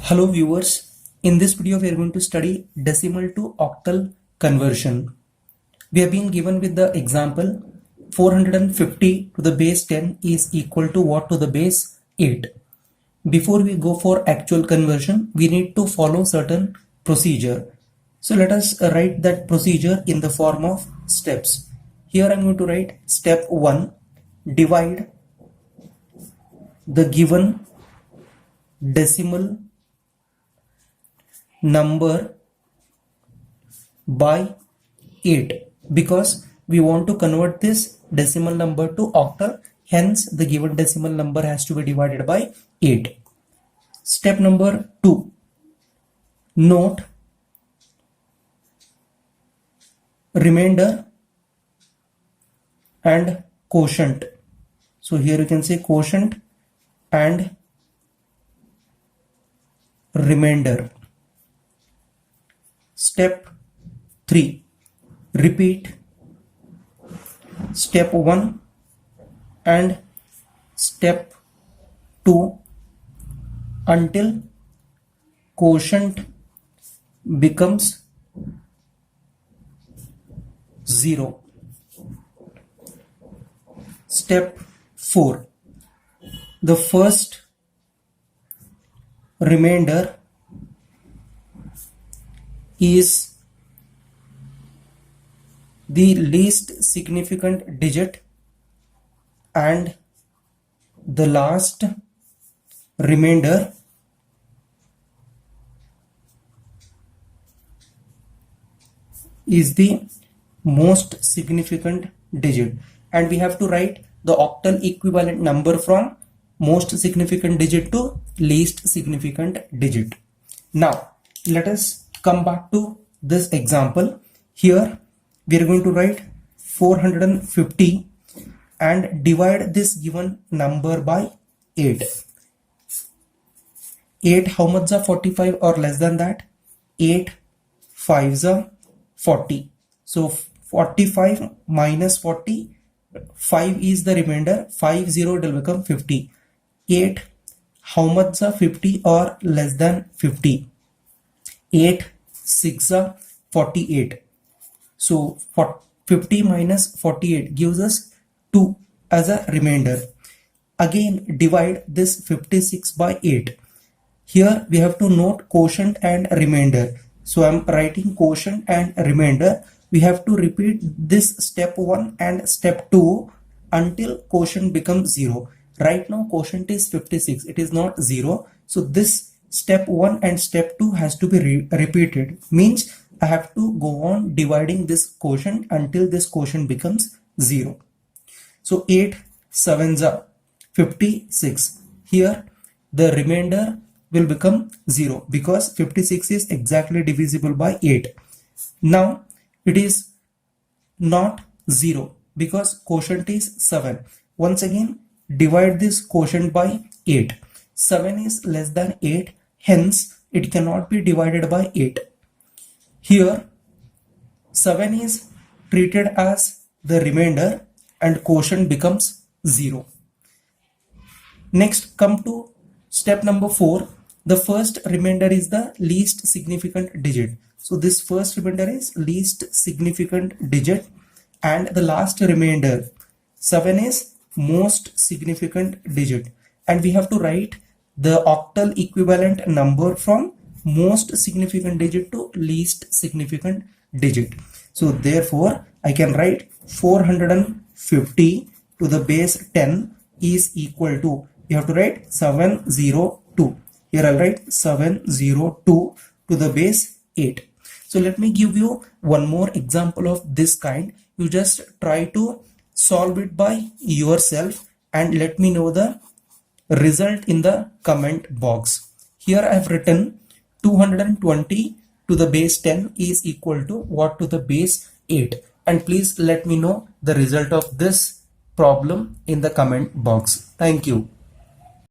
Hello viewers, in this video we are going to study decimal to octal conversion. We have been given with the example 450 to the base 10 is equal to what to the base 8. Before we go for actual conversion, we need to follow certain procedure. So let us write that procedure in the form of steps. Here I am going to write step 1, divide the given decimal number by 8 because we want to convert this decimal number to octal, hence the given decimal number has to be divided by 8. Step number 2, note remainder and quotient. So here you can say quotient and remainder. Step 3, repeat step 1 and step 2 until quotient becomes 0. Step 4, the first remainder is the least significant digit and the last remainder is the most significant digit, and we have to write the octal equivalent number from most significant digit to least significant digit. Now let us come back to this example. Here we are going to write 450 and divide this given number by 8. 8 how much are 45 or less than that? 8 5s are 40. So 45 minus 40, 5 is the remainder, 5 0 it will become 50. 8 how much are 50 or less than 50? 8 6 are 48. So 50 minus 48 gives us 2 as a remainder. Again divide this 56 by 8. Here we have to note quotient and remainder. So I am writing quotient and remainder. We have to repeat this step 1 and step 2 until quotient becomes 0. Right now quotient is 56, it is not 0. So this step 1 and step 2 has to be repeated, means I have to go on dividing this quotient until this quotient becomes 0. So 8 7s are 56. Here the remainder will become 0 because 56 is exactly divisible by 8. Now it is not 0 because quotient is 7. Once again divide this quotient by 8. 7 is less than 8, hence it cannot be divided by 8. Here 7 is treated as the remainder and quotient becomes 0. Next come to step number 4. The first remainder is the least significant digit. So this first remainder is least significant digit and the last remainder 7 is most significant digit, and we have to write the octal equivalent number from most significant digit to least significant digit. So therefore I can write 450 to the base 10 is equal to, you have to write 702. Here I'll write 702 to the base 8. So let me give you one more example of this kind. You just try to solve it by yourself and let me know the result in the comment box. Here I have written 220 to the base 10 is equal to what to the base 8, and please let me know the result of this problem in the comment box. Thank you.